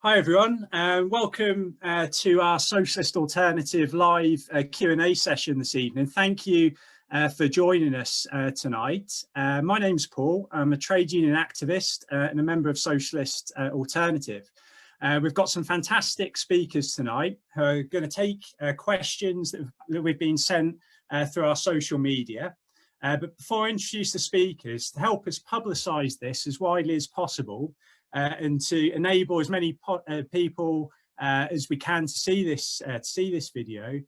Hi everyone, and welcome to our Socialist Alternative live Q&A session this evening. Thank you for joining us tonight. My name's Paul. I'm a trade union activist and a member of Socialist Alternative. We've got some fantastic speakers tonight who are going to take questions that we've been sent through our social media. But before I introduce the speakers, to help us publicise this as widely as possible, and to enable as many people as we can to see this video,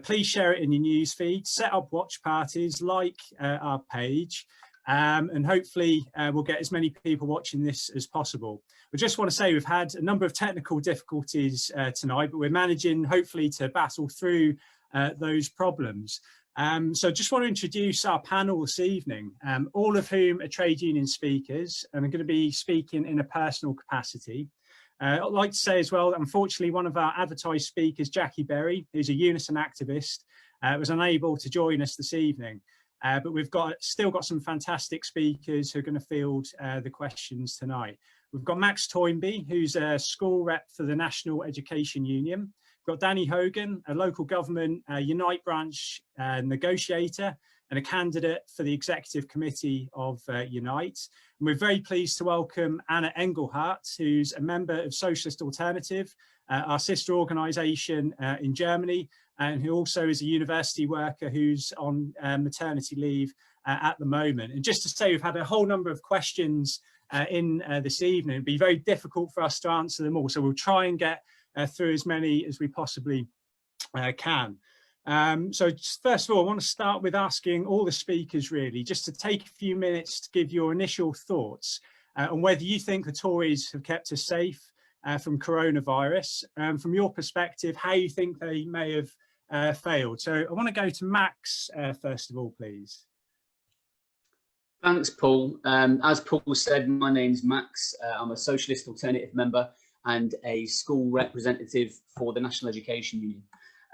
please share it in your news feed, set up watch parties, like our page, and hopefully we'll get as many people watching this as possible. I just want to say we've had a number of technical difficulties tonight, but we're managing hopefully to battle through those problems. So just want to introduce our panel this evening, all of whom are trade union speakers and are going to be speaking in a personal capacity. I'd like to say as well that unfortunately one of our advertised speakers, Jac Berry, who's a Unison activist, was unable to join us this evening. But we've still got some fantastic speakers who are going to field the questions tonight. We've got Max Toynbee, who's a school rep for the National Education Union. We've got Danny Hoggan, a local government Unite branch negotiator and a candidate for the executive committee of Unite. And we're very pleased to welcome Anna Engelhardt, who's a member of Socialist Alternative, our sister organisation in Germany, and who also is a university worker who's on maternity leave at the moment. And just to say, we've had a whole number of questions in this evening. It'd be very difficult for us to answer them all, so we'll try and get through as many as we possibly can. So just first of all, I want to start with asking all the speakers really just to take a few minutes to give your initial thoughts on whether you think the Tories have kept us safe from coronavirus, from your perspective, how you think they may have failed. So I want to go to Max first of all, please. Thanks, Paul. As Paul said, my name's Max. I'm a Socialist Alternative member and a school representative for the National Education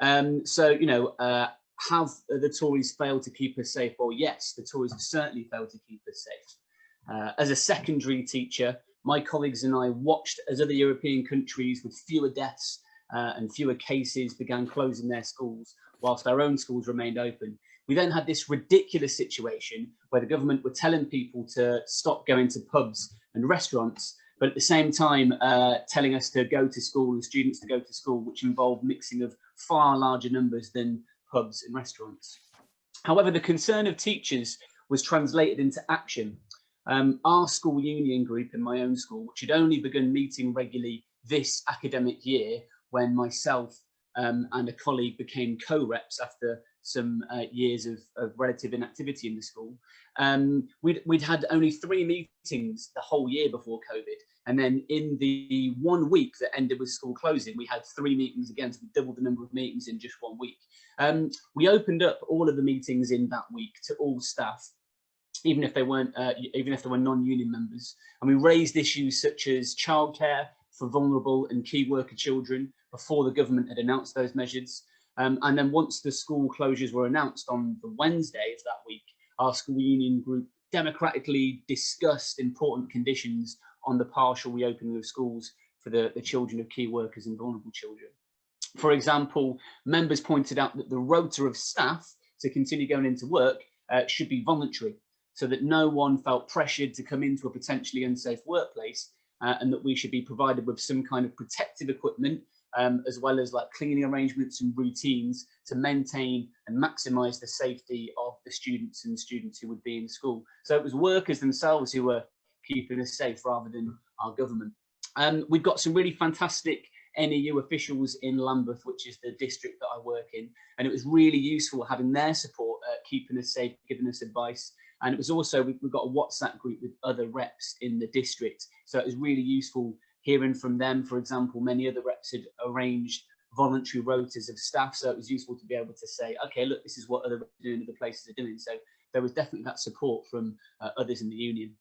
Union. So, you know, have the Tories failed to keep us safe? Well, yes, the Tories have certainly failed to keep us safe. As a secondary teacher, my colleagues and I watched as other European countries with fewer deaths and fewer cases began closing their schools, whilst our own schools remained open. We then had this ridiculous situation where the government were telling people to stop going to pubs and restaurants, but at the same time telling us to go to school and students to go to school, which involved mixing of far larger numbers than pubs and restaurants. However, the concern of teachers was translated into action. Our school union group in my own school, which had only begun meeting regularly this academic year when myself and a colleague became co-reps after some years of relative inactivity in the school. We'd had only 3 meetings the whole year before COVID. And then in the 1 week that ended with school closing, we had 3 meetings again, so we doubled the number of meetings in just 1 week. We opened up all of the meetings in that week to all staff, even if they were non-union members. And we raised issues such as childcare for vulnerable and key worker children before the government had announced those measures. And then once the school closures were announced on the Wednesday of that week, our school union group democratically discussed important conditions on the partial reopening of schools for the children of key workers and vulnerable children. For example, members pointed out that the rota of staff to continue going into work should be voluntary, so that no one felt pressured to come into a potentially unsafe workplace, and that we should be provided with some kind of protective equipment, as well as like cleaning arrangements and routines to maintain and maximise the safety of the students and students who would be in school. So it was workers themselves who were keeping us safe rather than our government. We've got some really fantastic NEU officials in Lambeth, which is the district that I work in, and it was really useful having their support, keeping us safe, giving us advice. And it was also, we've got a WhatsApp group with other reps in the district, so it was really useful hearing from them. For example, many other reps had arranged voluntary rotas of staff, so it was useful to be able to say, okay, look, this is what other reps are doing, other places are doing. So there was definitely that support from others in the union.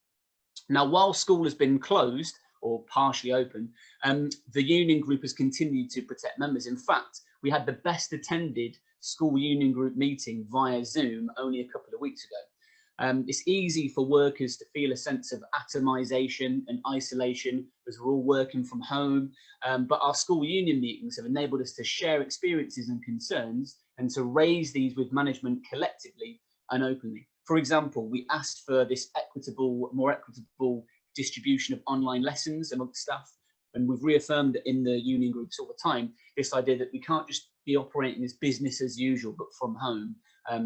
Now, while school has been closed or partially open, the union group has continued to protect members. In fact, we had the best attended school union group meeting via Zoom only a couple of weeks ago. It's easy for workers to feel a sense of atomization and isolation as we're all working from home. But our school union meetings have enabled us to share experiences and concerns and to raise these with management collectively and openly. For example, we asked for this more equitable distribution of online lessons amongst staff. And we've reaffirmed in the union groups all the time, this idea that we can't just be operating as business as usual, but from home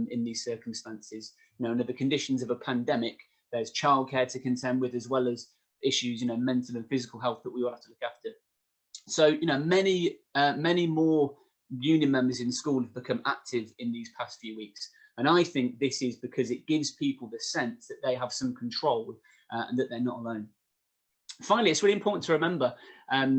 in these circumstances. Under the conditions of a pandemic, there's childcare to contend with, as well as issues, mental and physical health that we all have to look after. So, many more union members in school have become active in these past few weeks. And I think this is because it gives people the sense that they have some control and that they're not alone. Finally, it's really important to remember,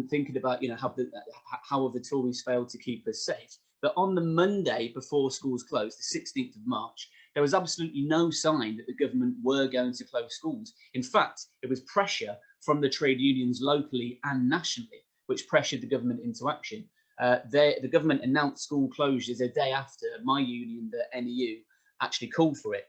thinking about how have the Tories failed to keep us safe, that on the Monday before schools closed, the 16th of March, there was absolutely no sign that the government were going to close schools. In fact, it was pressure from the trade unions locally and nationally, which pressured the government into action. The government announced school closures a day after my union, the NEU, actually called for it.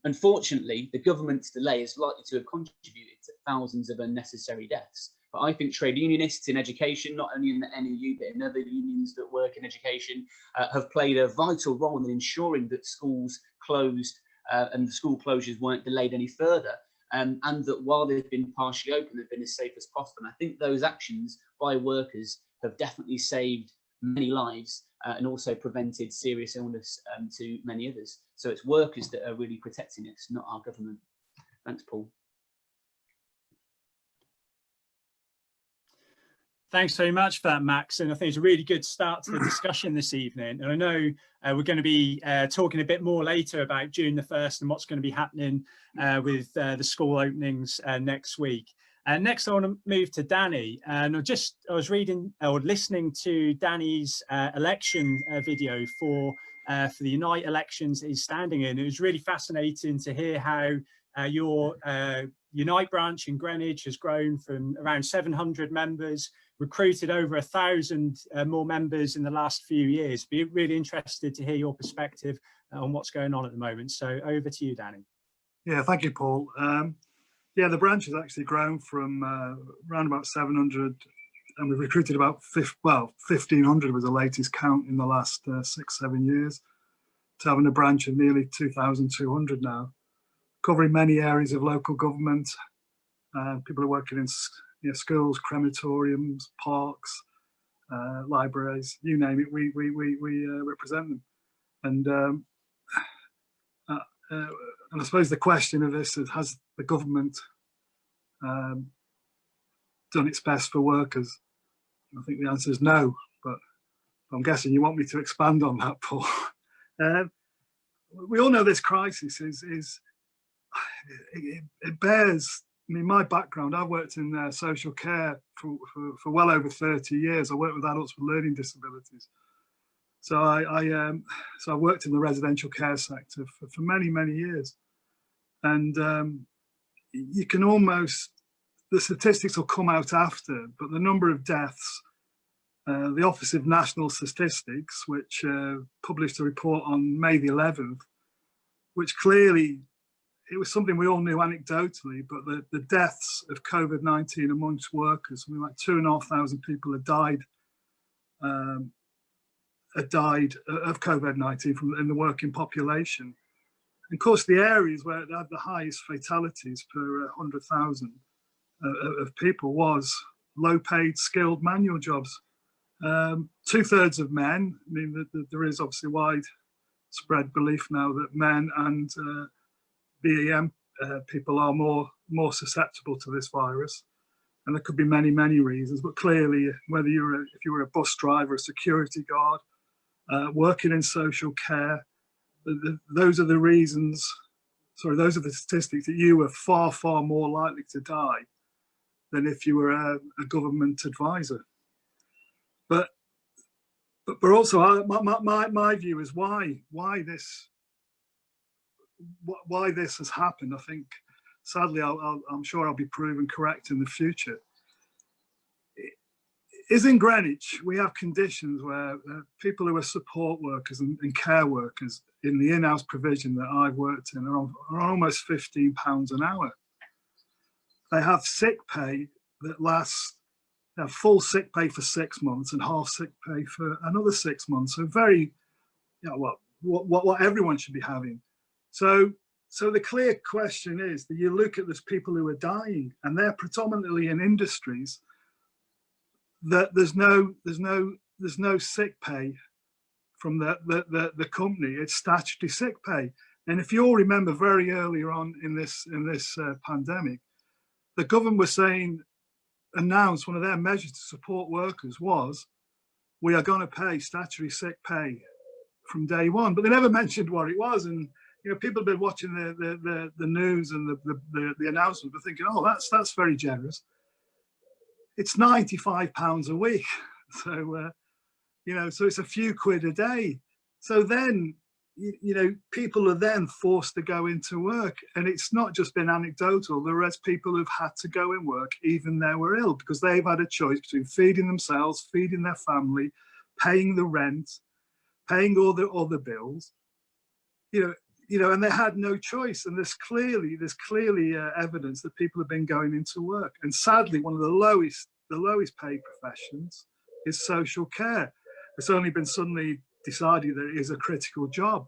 Unfortunately, the government's delay is likely to have contributed to thousands of unnecessary deaths. But I think trade unionists in education, not only in the NEU, but in other unions that work in education, have played a vital role in ensuring that schools closed and the school closures weren't delayed any further. And that while they've been partially open, they've been as safe as possible. And I think those actions by workers have definitely saved many lives and also prevented serious illness to many others. So it's workers that are really protecting us, not our government. Thanks, Paul. Thanks very much for that, Max. And I think it's a really good start to the discussion this evening. And I know we're going to be talking a bit more later about June the 1st and what's going to be happening with the school openings next week. Next, I want to move to Danny. And I was reading or listening to Danny's election video for the Unite elections that he's standing in. It was really fascinating to hear how your Unite branch in Greenwich has grown from around 700 members, recruited over 1,000 more members in the last few years. Be really interested to hear your perspective on what's going on at the moment. So over to you, Danny. Yeah, thank you, Paul. Yeah, the branch has actually grown from around about 700, and we've recruited about 1,500 was the latest count in the last 6-7 years, to having a branch of nearly 2,200 now, covering many areas of local government. People are working in schools, crematoriums, parks, libraries, you name it, we represent them. And I suppose the question of this is, has the government done its best for workers? I think the answer is no, but I'm guessing you want me to expand on that, Paul. We all know this crisis it bears, I mean, my background, I've worked in social care for well over 30 years. I worked with adults with learning disabilities. So I worked in the residential care sector for many, many years. And you can almost, the statistics will come out after, but the number of deaths, the Office of National Statistics, which published a report on May the 11th, which clearly, it was something we all knew anecdotally, but the deaths of COVID-19 amongst workers, something like 2,500 people had died of COVID-19 in the working population. And of course, the areas where it had the highest fatalities per 100,000 of people was low-paid, skilled manual jobs. 2/3 of men. I mean, there is obviously widespread belief now that men and BEM people are more susceptible to this virus, and there could be many, many reasons. But clearly, whether if you were a bus driver, a security guard, working in social care, those are the reasons. Sorry, those are the statistics that you were far, far more likely to die than if you were a government advisor. But also, my view is why this has happened. I think, sadly, I'm sure I'll be proven correct in the future. is in Greenwich, we have conditions where people who are support workers and care workers in the in-house provision that I've worked in are on almost £15 an hour. They have sick pay that lasts, they have full sick pay for 6 months and half sick pay for another 6 months. So very, you know, what everyone should be having. So the clear question is that you look at those people who are dying, and they're predominantly in industries that there's no sick pay from the company. It's statutory sick pay. And if you all remember, very earlier on in this pandemic, the government was announced one of their measures to support workers was, we are going to pay statutory sick pay from day one. But they never mentioned what it was. And you know, people have been watching the news and the announcement, but thinking, oh, that's very generous. It's £95 a week. So, you know, so it's a few quid a day. So then, you know, people are then forced to go into work. And it's not just been anecdotal. There are people who've had to go and work even they were ill, because they've had a choice between feeding themselves, feeding their family, paying the rent, paying all the other bills, you know, and they had no choice. And there's clearly evidence that people have been going into work. And sadly, one of the lowest paid professions is social care. It's only been suddenly decided that it is a critical job.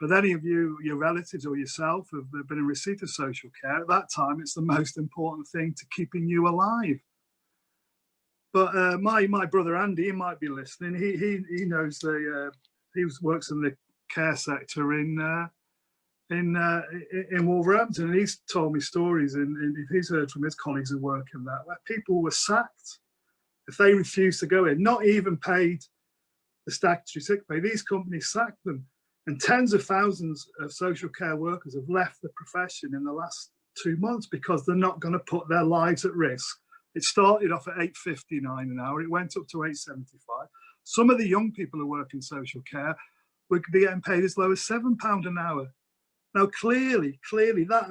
But any of you, your relatives or yourself, have been in receipt of social care, at that time, it's the most important thing to keeping you alive. But my brother Andy, he might be listening. He knows he works in the care sector in Wolverhampton, and he's told me stories, and he's heard from his colleagues who work in that, where people were sacked if they refused to go in, not even paid the statutory sick pay. These companies sacked them, and tens of thousands of social care workers have left the profession in the last 2 months because they're not going to put their lives at risk. It started off at £8.59 an hour. It went up to £8.75. Some of the young people who work in social care would be getting paid as low as £7 an hour. Now, clearly, that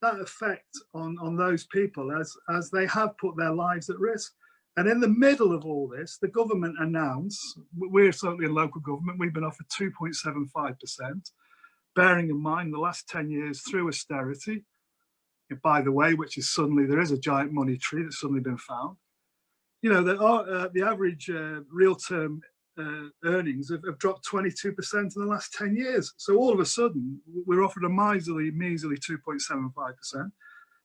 effect on those people as they have put their lives at risk. And in the middle of all this, the government announced, we're certainly in local government, we've been offered 2.75%, bearing in mind the last 10 years through austerity, by the way, which is suddenly, there is a giant money tree that's suddenly been found. You know, the average real-term earnings have dropped 22% in the last 10 years. So all of a sudden, we're offered a measly 2.75%.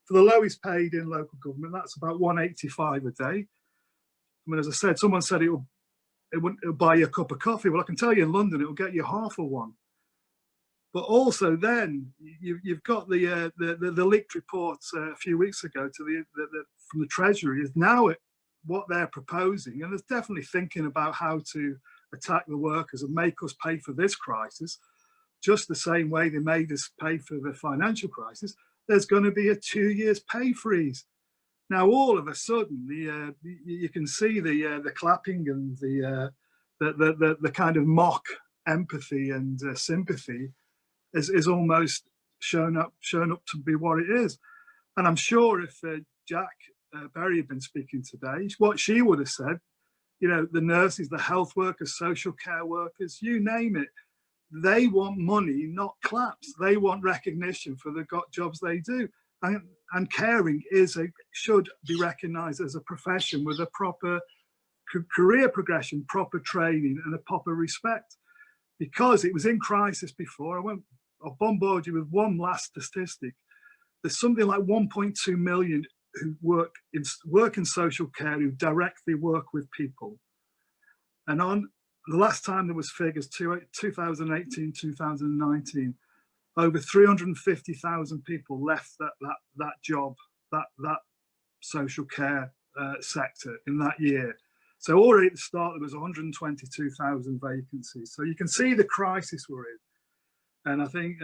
For the lowest paid in local government, that's about £1.85 a day. I mean, as I said, someone said it'll buy you a cup of coffee. Well, I can tell you in London, it'll get you half of one. But also then you've got the leaked reports a few weeks ago from the Treasury is now what they're proposing, and there's definitely thinking about how to attack the workers and make us pay for this crisis, just the same way they made us pay for the financial crisis. There's going to be a 2 years pay freeze. Now, all of a sudden, you can see the clapping and the kind of mock empathy and sympathy is almost shown up to be what it is. And I'm sure if Jac Berry had been speaking today, what she would have said, you know, the nurses, the health workers, social care workers, you name it, they want money, not claps. They want recognition for the jobs they do. And caring should be recognised as a profession with a proper career progression, proper training, and a proper respect. Because it was in crisis before. I'll bombard you with one last statistic. There's something like 1.2 million who work in social care who directly work with people. And on the last time there was figures, 2018, 2019, over 350,000 people left that job, that social care sector in that year. So already at the start, there was 122,000 vacancies. So you can see the crisis we're in. And I think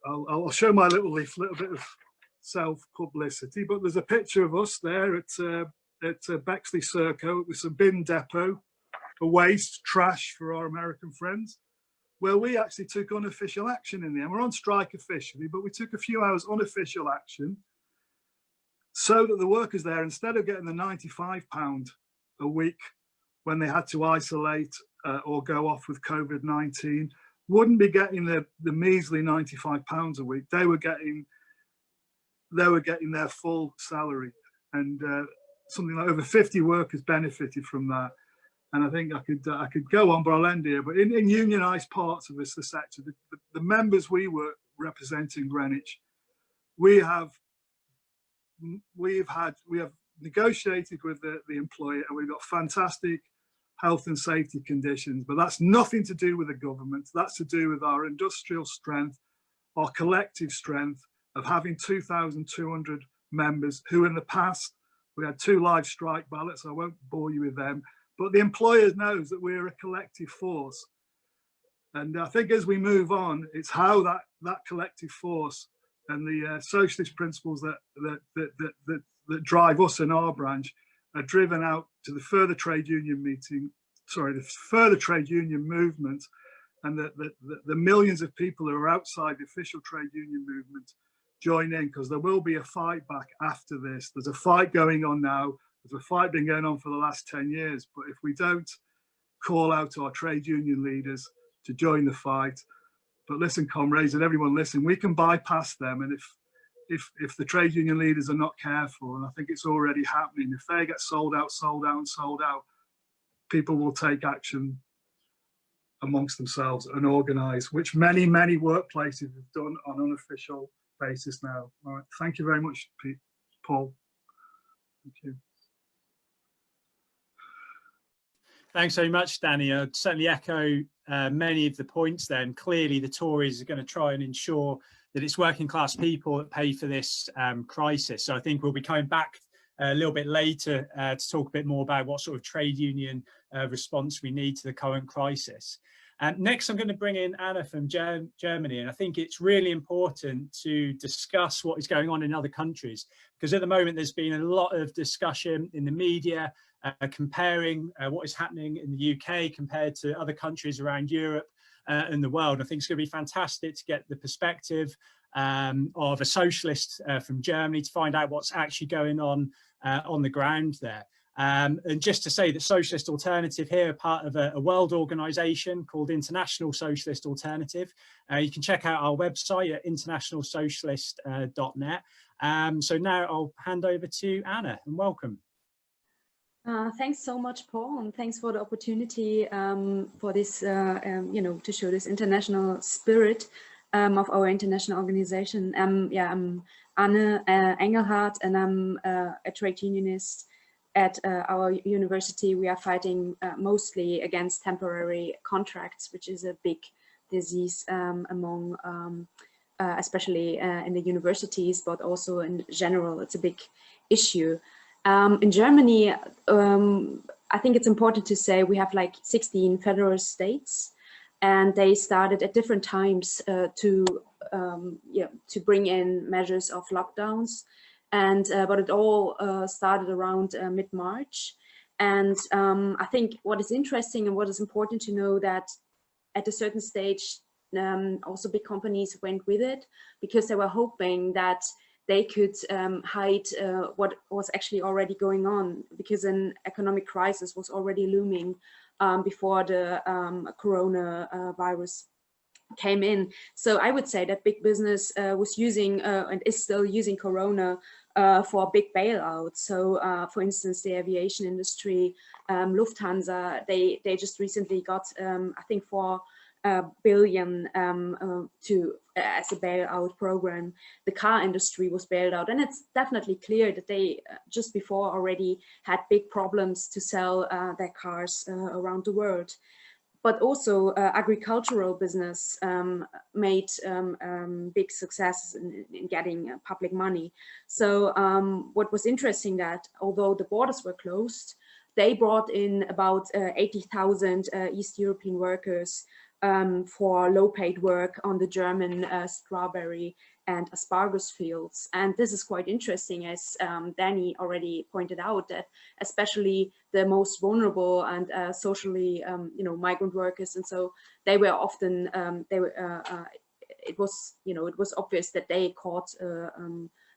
I'll show my little leaflet, a bit of self-publicity, but there's a picture of us there at Bexley Circle with some bin depot for waste, trash for our American friends, where we actually took unofficial action in the end. We're on strike officially, but we took a few hours unofficial action. so that the workers there, instead of getting the £95 a week when they had to isolate or go off with COVID-19, wouldn't be getting the measly £95 a week. They were getting their full salary, and something like over 50 workers benefited from that. And I think I could go on, but I'll end here. But in unionised parts of the sector, the members we were representing Greenwich, we have negotiated with the employer, and we've got fantastic health and safety conditions. But that's nothing to do with the government. That's to do with our industrial strength, our collective strength of having 2,200 members who, in the past, we had 2 live strike ballots. I won't bore you with them. But the employer knows that we're a collective force. And I think as we move on, it's how that collective force and the socialist principles that drive us in our branch are driven out to the further trade union movement, and the millions of people who are outside the official trade union movement join in, because there will be a fight back after this. There's a fight going on now. There's a fight been going on for the last 10 years. But if we don't call out to our trade union leaders to join the fight, but listen, comrades, and everyone listen, we can bypass them. And if the trade union leaders are not careful, and I think it's already happening, if they get sold out, people will take action amongst themselves and organise, which many workplaces have done on an unofficial basis now. All right, thank you very much, Paul. Thank you. Thanks very much, Danny. I'd certainly echo many of the points there. And clearly the Tories are going to try and ensure that it's working class people that pay for this crisis. So I think we'll be coming back a little bit later to talk a bit more about what sort of trade union response we need to the current crisis. Next, I'm going to bring in Anna from Germany, and I think it's really important to discuss what is going on in other countries, because at the moment there's been a lot of discussion in the media comparing what is happening in the UK compared to other countries around Europe and the world. I think it's going to be fantastic to get the perspective of a socialist from Germany to find out what's actually going on the ground there. And just to say that Socialist Alternative here are part of a world organisation called International Socialist Alternative. You can check out our website at internationalsocialist.net. So now I'll hand over to Anna, and welcome. Thanks so much, Paul, and thanks for the opportunity for this, to show this international spirit of our international organization. I'm Anne Engelhardt, and I'm a trade unionist at our university. We are fighting mostly against temporary contracts, which is a big disease among, especially in the universities, but also in general, it's a big issue. In Germany, I think it's important to say we have like 16 federal states, and they started at different times to bring in measures of lockdowns, and but it all started around mid-March. And I think what is interesting and what is important to know that at a certain stage, also big companies went with it, because they were hoping that they could hide what was actually already going on, because an economic crisis was already looming before the coronavirus came in. So I would say that big business was using and is still using Corona for big bailouts. So for instance, the aviation industry, Lufthansa, they just recently got, I think, $4 billion as a bailout program. The car industry was bailed out, and it's definitely clear that they just before already had big problems to sell their cars around the world. But also agricultural business made big successes in getting public money. So what was interesting that although the borders were closed, they brought in about 80,000 East European workers for low-paid work on the German strawberry and asparagus fields. And this is quite interesting, as Danny already pointed out, that especially the most vulnerable and socially, migrant workers, and so they were often it was obvious that they caught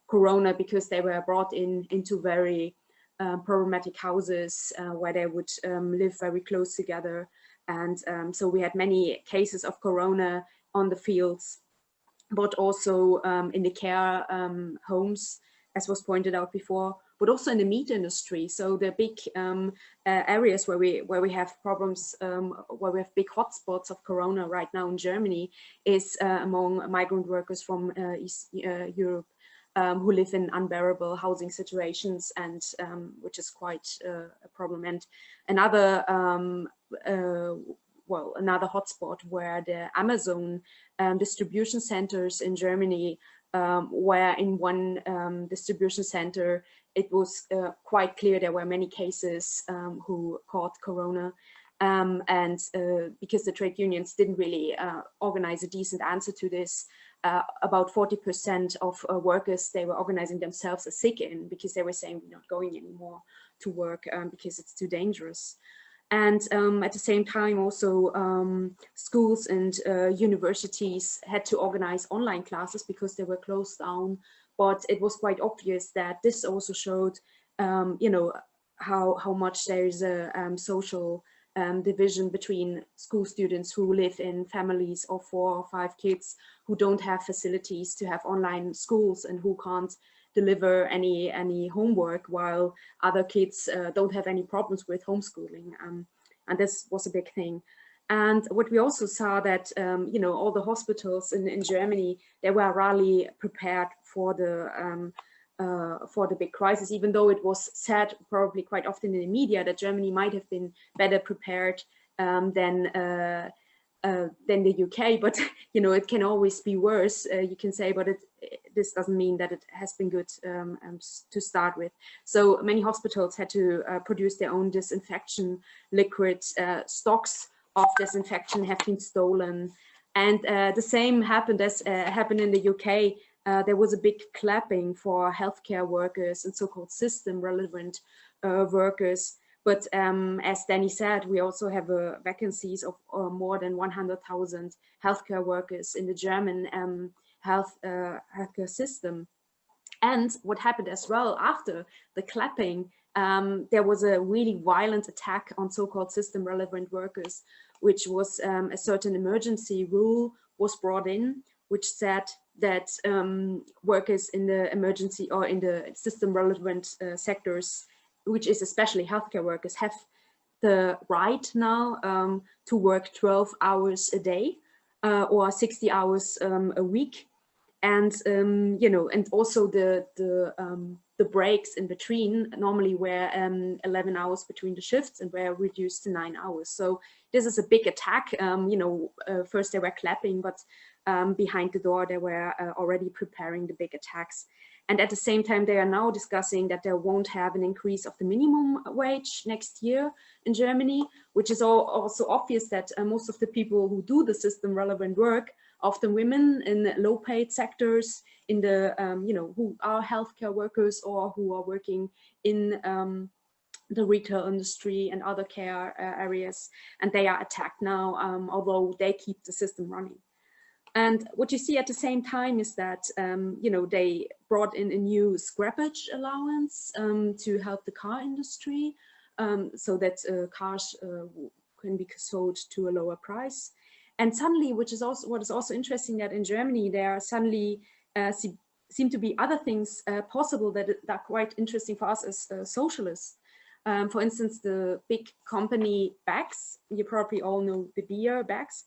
Corona, because they were brought into very problematic houses where they would live very close together. And so we had many cases of Corona on the fields, but also in the care homes, as was pointed out before, but also in the meat industry. So the big areas where we have problems, where we have big hotspots of Corona right now in Germany, is among migrant workers from East Europe, who live in unbearable housing situations, and which is quite a problem. And another another hotspot where the Amazon distribution centers in Germany, where in one distribution center, it was quite clear there were many cases who caught Corona. And because the trade unions didn't really organize a decent answer to this, about 40% of workers, they were organizing themselves as sick in, because they were saying we're not going anymore to work because it's too dangerous. And at the same time, also schools and universities had to organize online classes because they were closed down. But it was quite obvious that this also showed, you know, how much there is a social division between school students who live in families of 4 or 5 kids who don't have facilities to have online schools and who can't deliver any homework, while other kids don't have any problems with homeschooling. And this was a big thing. And what we also saw that, you know, all the hospitals in Germany, they were really prepared for the big crisis, even though it was said probably quite often in the media that Germany might have been better prepared than the UK. But you know, it can always be worse, you can say, but this doesn't mean that it has been good to start with. So many hospitals had to produce their own disinfection liquid. Stocks of disinfection have been stolen, and the same happened as happened in the UK. There was a big clapping for healthcare workers and so-called system relevant workers. But as Danny said, we also have vacancies of more than 100,000 healthcare workers in the German healthcare system. And what happened as well after the clapping, there was a really violent attack on so-called system relevant workers, which was a certain emergency rule was brought in, which said that workers in the emergency or in the system relevant sectors, which is especially healthcare workers, have the right now to work 12 hours a day or 60 hours a week. And, you know, and also the breaks in between normally were 11 hours between the shifts and were reduced to 9 hours. So this is a big attack. You know, first they were clapping, but behind the door, they were already preparing the big attacks. And at the same time, they are now discussing that they won't have an increase of the minimum wage next year in Germany, which is also obvious that most of the people who do the system relevant work, often women in low paid sectors, in the, you know, who are healthcare workers or who are working in the retail industry and other care areas, and they are attacked now, although they keep the system running. And what you see at the same time is that, you know, they brought in a new scrappage allowance to help the car industry, so that cars can be sold to a lower price. And suddenly, which is also what is also interesting, that in Germany there suddenly seem to be other things possible that are quite interesting for us as socialists. For instance, the big company bags, you probably all know the beer bags.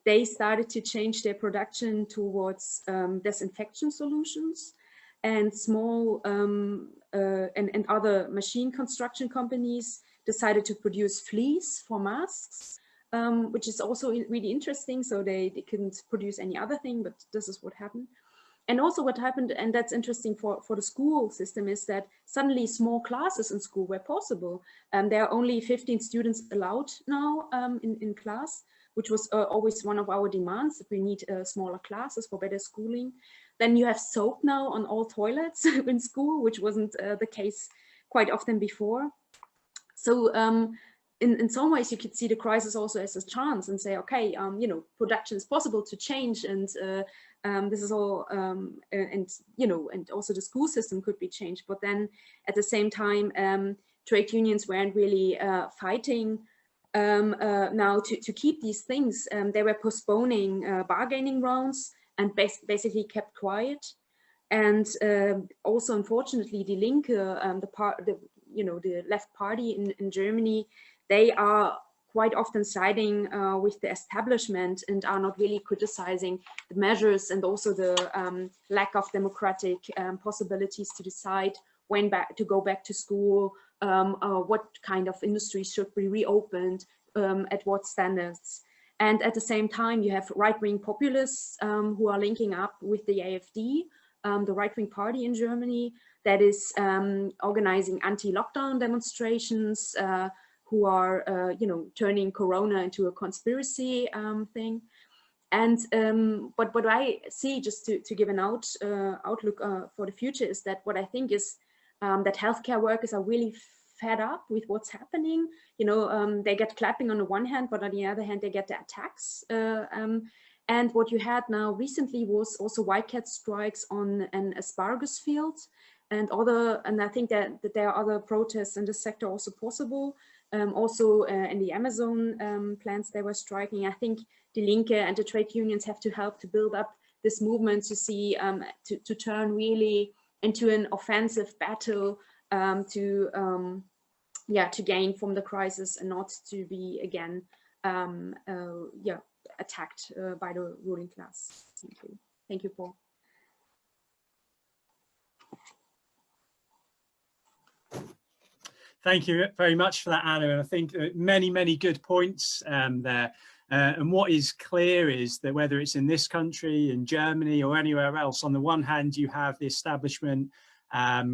They started to change their production towards disinfection solutions, and small and other machine construction companies decided to produce fleece for masks, which is also really interesting. So they couldn't produce any other thing, but this is what happened. And also what happened, and that's interesting for the school system, is that suddenly small classes in school were possible. There are only 15 students allowed now in class, which was always one of our demands, that we need smaller classes for better schooling. Then you have soap now on all toilets in school, which wasn't the case quite often before. So in some ways, you could see the crisis also as a chance and say, okay, you know, production is possible to change, and this is all, and you know, and also the school system could be changed. But then at the same time, trade unions weren't really fighting now to keep these things. They were postponing bargaining rounds and basically kept quiet. And also, unfortunately, Die Linke, the left party in Germany, they are quite often siding with the establishment and are not really criticizing the measures, and also the lack of democratic possibilities to decide when to go back to school, what kind of industries should be reopened, at what standards. And at the same time, you have right-wing populists who are linking up with the AfD, the right-wing party in Germany, that is organizing anti-lockdown demonstrations, who are, you know, turning Corona into a conspiracy thing. And but what I see, just to give an outlook for the future, is that what I think is that healthcare workers are really fed up with what's happening. You know, they get clapping on the one hand, but on the other hand, they get the attacks. And what you had now recently was also wildcat strikes on an asparagus field, and I think that there are other protests in this sector also possible. Also in the Amazon plants, they were striking. I think Die Linke and the trade unions have to help to build up this movement to see, to turn really into an offensive battle, to gain from the crisis and not to be again, attacked by the ruling class. Thank you. Thank you, Paul. Thank you very much for that, Anna. And I think many good points there. And what is clear is that whether it's in this country, in Germany, or anywhere else, on the one hand, you have the establishment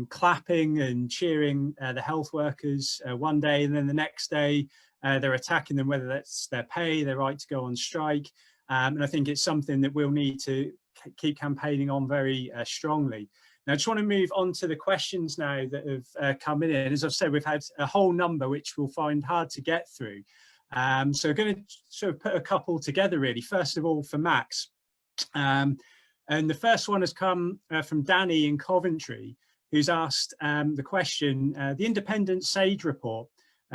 clapping and cheering the health workers one day, and then the next day they're attacking them, whether that's their pay, their right to go on strike. And I think it's something that we'll need to keep campaigning on very strongly. Now, I just want to move on to the questions now that have come in. And as I've said, we've had a whole number which we'll find hard to get through. So we're going to sort of put a couple together, really. First of all, for Max. And the first one has come from Danny in Coventry, who's asked the question, the Independent SAGE report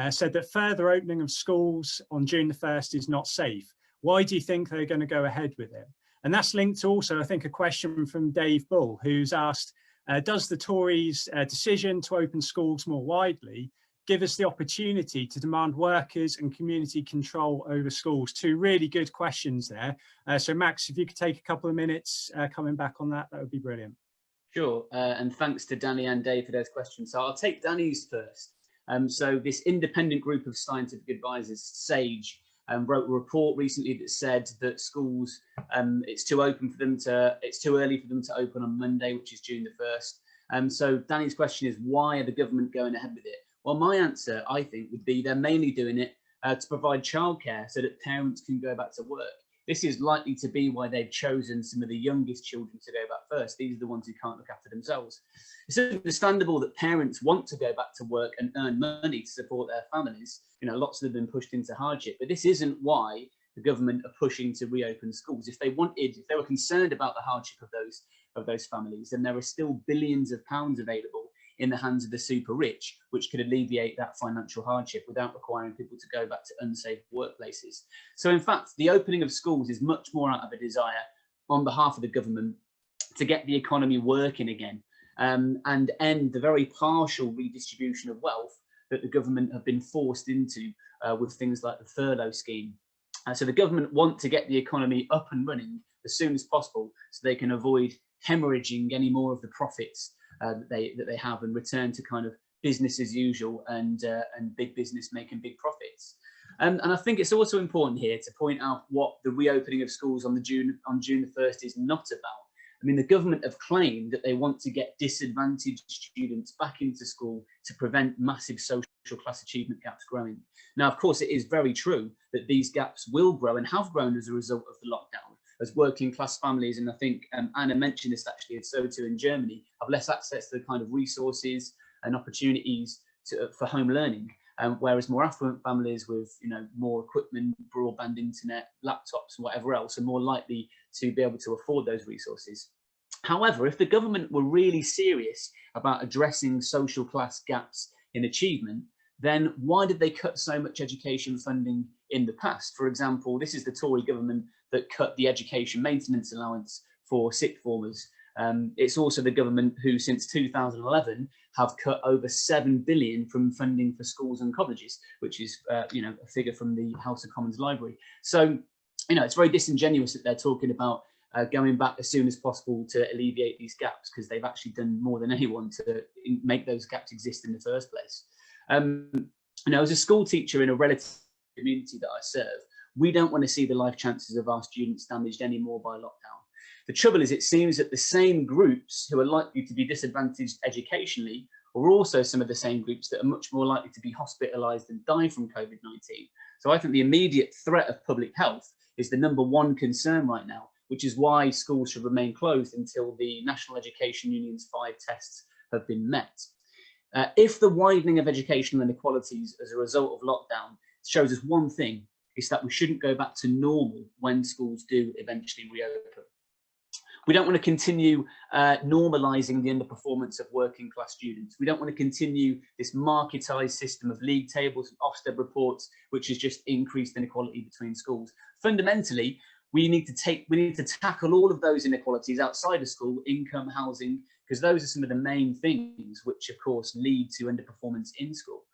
said that further opening of schools on June the 1st is not safe. Why do you think they're going to go ahead with it? And that's linked to also, I think, a question from Dave Bull, who's asked, does the Tories' decision to open schools more widely give us the opportunity to demand workers and community control over schools? Two really good questions there. So Max, if you could take a couple of minutes coming back on that, that would be brilliant. Sure, and thanks to Danny and Dave for those questions. So I'll take Danny's first. So this independent group of scientific advisors, SAGE, wrote a report recently that said that schools, it's too early for them to open on Monday, which is June the 1st. So Danny's question is, why are the government going ahead with it? Well, my answer, I think, would be they're mainly doing it to provide childcare so that parents can go back to work. This is likely to be why they've chosen some of the youngest children to go back first. These are the ones who can't look after themselves. It's understandable that parents want to go back to work and earn money to support their families. You know, lots of them have been pushed into hardship, but this isn't why the government are pushing to reopen schools. If they were concerned about the hardship of those families, then there are still billions of pounds available in the hands of the super rich, which could alleviate that financial hardship without requiring people to go back to unsafe workplaces. So in fact, the opening of schools is much more out of a desire on behalf of the government to get the economy working again, and end the very partial redistribution of wealth that the government have been forced into with things like the furlough scheme. So the government want to get the economy up and running as soon as possible so they can avoid hemorrhaging any more of the profits that they have and return to kind of business as usual and big business making big profits. And I think it's also important here to point out what the reopening of schools on June the 1st is not about. I mean, the government have claimed that they want to get disadvantaged students back into school to prevent massive social class achievement gaps growing. Now, of course, it is very true that these gaps will grow and have grown as a result of the lockdown, as working class families, and I think Anna mentioned this actually, and so too in Germany, have less access to the kind of resources and opportunities for home learning. whereas more affluent families with more equipment, broadband internet, laptops and whatever else are more likely to be able to afford those resources. However, if the government were really serious about addressing social class gaps in achievement, then why did they cut so much education funding in the past? For example, this is the Tory government that cut the education maintenance allowance for sixth formers. It's also the government who, since 2011, have cut over 7 billion from funding for schools and colleges, which is, a figure from the House of Commons Library. So, it's very disingenuous that they're talking about going back as soon as possible to alleviate these gaps, because they've actually done more than anyone to make those gaps exist in the first place. As a school teacher in a relative community that I serve, we don't want to see the life chances of our students damaged anymore by lockdown. The trouble is, it seems that the same groups who are likely to be disadvantaged educationally are also some of the same groups that are much more likely to be hospitalised and die from COVID-19. So I think the immediate threat of public health is the #1 concern right now, which is why schools should remain closed until the National Education Union's 5 tests have been met. If the widening of educational inequalities as a result of lockdown shows us one thing, it's that we shouldn't go back to normal when schools do eventually reopen. We don't want to continue normalising the underperformance of working class students. We don't want to continue this marketised system of league tables and Ofsted reports, which has just increased inequality between schools. Fundamentally, we need to tackle all of those inequalities outside of school, income, housing, because those are some of the main things which, of course, lead to underperformance in school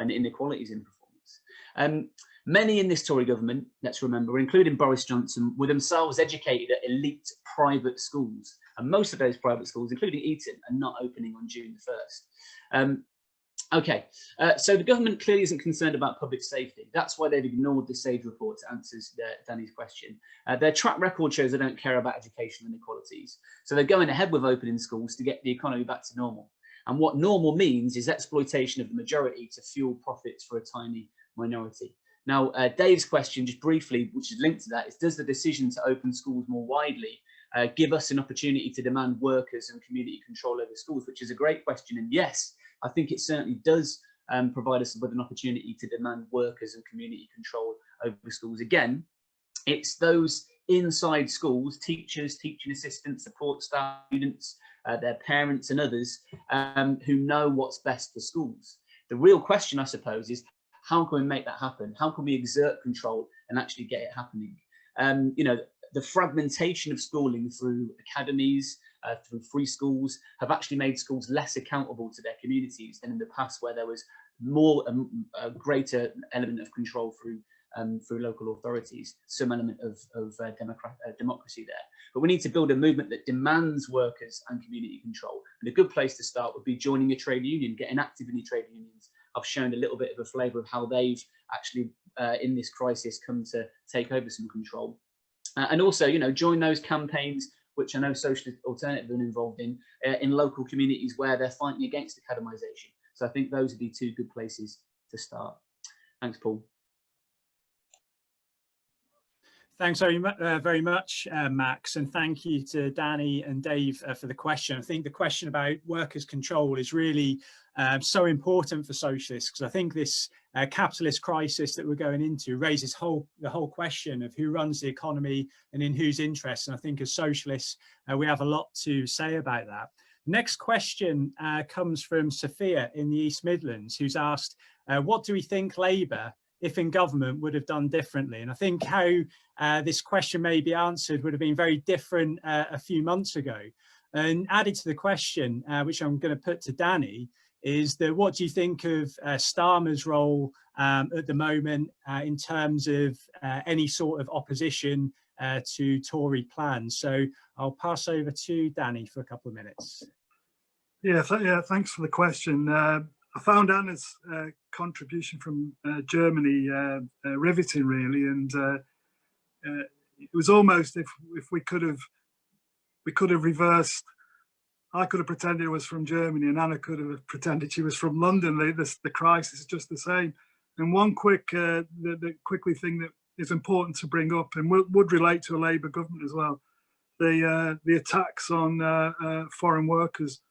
and inequalities in performance. Many in this Tory government, let's remember, including Boris Johnson, were themselves educated at elite private schools. And most of those private schools, including Eton, are not opening on June the 1st. So the government clearly isn't concerned about public safety. That's why they've ignored the SAGE report to answer Danny's question. Their track record shows they don't care about educational inequalities. So they're going ahead with opening schools to get the economy back to normal. And what normal means is exploitation of the majority to fuel profits for a tiny minority. Now, Dave's question, just briefly, which is linked to that, is does the decision to open schools more widely give us an opportunity to demand workers and community control over schools, which is a great question. And yes, I think it certainly does provide us with an opportunity to demand workers and community control over schools. Again, it's those inside schools, teachers, teaching assistants, support staff, students, their parents and others who know what's best for schools. The real question, I suppose, is how can we make that happen? How can we exert control and actually get it happening? The fragmentation of schooling through academies, through free schools, have actually made schools less accountable to their communities than in the past, where there was a greater element of control through local authorities, some element of democracy there. But we need to build a movement that demands workers and community control. And a good place to start would be joining a trade union, getting active in the trade unions. I've shown a little bit of a flavour of how they've actually, in this crisis, come to take over some control. And also, join those campaigns, which I know Socialist Alternative have been involved in local communities where they're fighting against academisation. So I think those would be 2 good places to start. Thanks, Paul. Thanks very much, Max, and thank you to Danny and Dave for the question. I think the question about workers' control is really so important for socialists, because I think this capitalist crisis that we're going into raises the whole question of who runs the economy and in whose interests. And I think as socialists, we have a lot to say about that. Next question comes from Sophia in the East Midlands, who's asked, what do we think Labour, if in government, would have done differently? And I think how this question may be answered would have been very different a few months ago. And added to the question, which I'm going to put to Danny, is that what do you think of Starmer's role at the moment in terms of any sort of opposition to Tory plans? So I'll pass over to Danny for a couple of minutes. Yeah, thanks for the question. I found Anna's contribution from Germany riveting, really, and it was almost if we could have reversed. I could have pretended it was from Germany, and Anna could have pretended she was from London. The crisis is just the same. And one quickly thing that is important to bring up, and would relate to a Labour government as well, the attacks on foreign workers.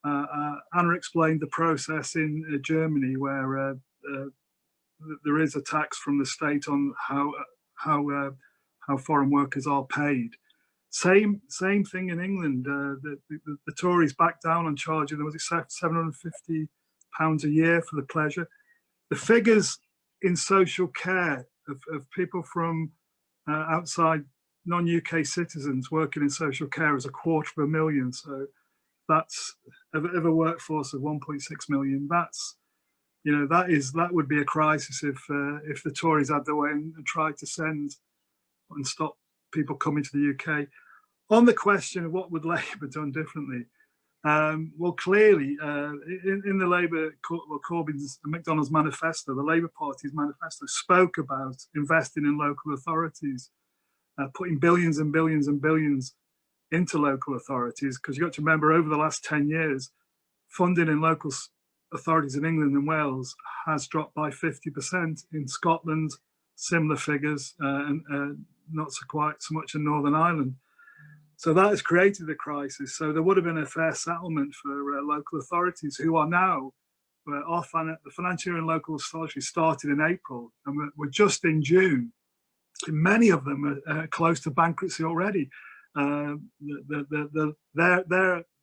Anna explained the process in Germany, where there is a tax from the state on how foreign workers are paid. Same thing in England. The Tories backed down on charging, was it £750 a year for the pleasure. The figures in social care of people from outside non-UK citizens working in social care is 250,000. So that's of a workforce of 1.6 million. That's, you know, that would be a crisis if the Tories had their way and tried to send and stop people coming to the UK. On the question of what would Labour done differently, well, clearly in the Labour, Corbyn's McDonald's manifesto, the Labour Party's manifesto spoke about investing in local authorities, putting billions and billions and billions into local authorities, because you've got to remember, over the last 10 years, funding in local authorities in England and Wales has dropped by 50%. In Scotland, similar figures, and not quite so much in Northern Ireland. So that has created a crisis. So there would have been a fair settlement for local authorities, who are now off. And the financial year in local authorities started in April, and we're just in June. Many of them are close to bankruptcy already. The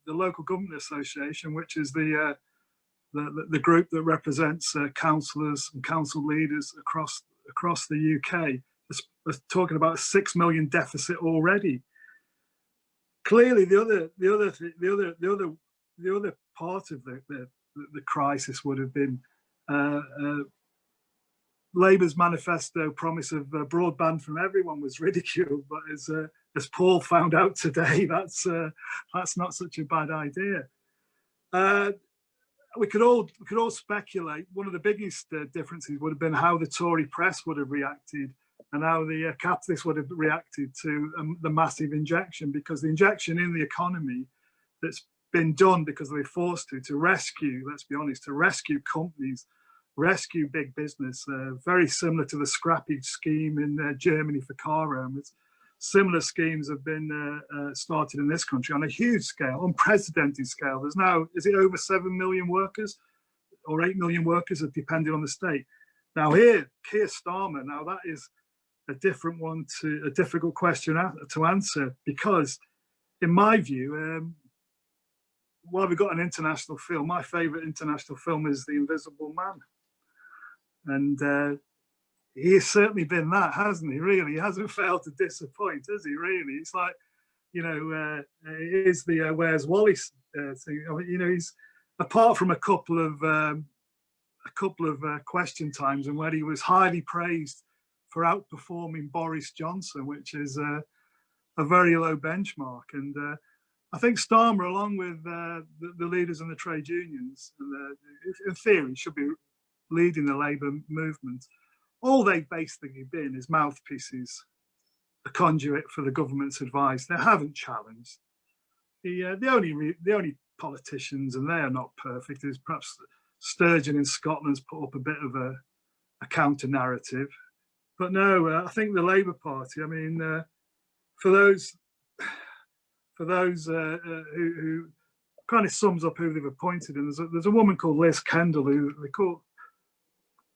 Local Government Association, which is the group that represents councillors and council leaders across the UK, is talking about a 6 million deficit already. Clearly, the other part of the crisis would have been Labour's manifesto promise of broadband from everyone was ridiculed, but as Paul found out today, that's not such a bad idea. We could all speculate. One of the biggest differences would have been how the Tory press would have reacted, and how the capitalists would have reacted to the massive injection, because the injection in the economy that's been done because they're forced to rescue, let's be honest, to rescue companies, rescue big business, very similar to the scrappy scheme in Germany for car owners. Similar schemes have been started in this country on a huge scale, unprecedented scale. There's now, is it over 7 million workers or 8 million workers, depending on the state. Now here, Keir Starmer, now that is a different one, to a difficult question to answer, because in my view, while we've got an international film, my favourite international film is The Invisible Man. And he has certainly been that, hasn't he? Really, he hasn't failed to disappoint, has he? Really, it's like, you know, it is the Where's Wally thing. You know, he's, apart from a couple of question times, and when he was highly praised for outperforming Boris Johnson, which is a very low benchmark. And I think Starmer, along with the leaders and the trade unions, and in theory should be leading the Labour movement. All they've basically been is mouthpieces, a conduit for the government's advice. They haven't challenged. The only politicians, and they are not perfect, is perhaps Sturgeon in Scotland's put up a bit of a counter narrative. But no, I think the Labour Party, I mean, for those who kind of sums up who they've appointed, and there's a woman called Liz Kendall, who they call,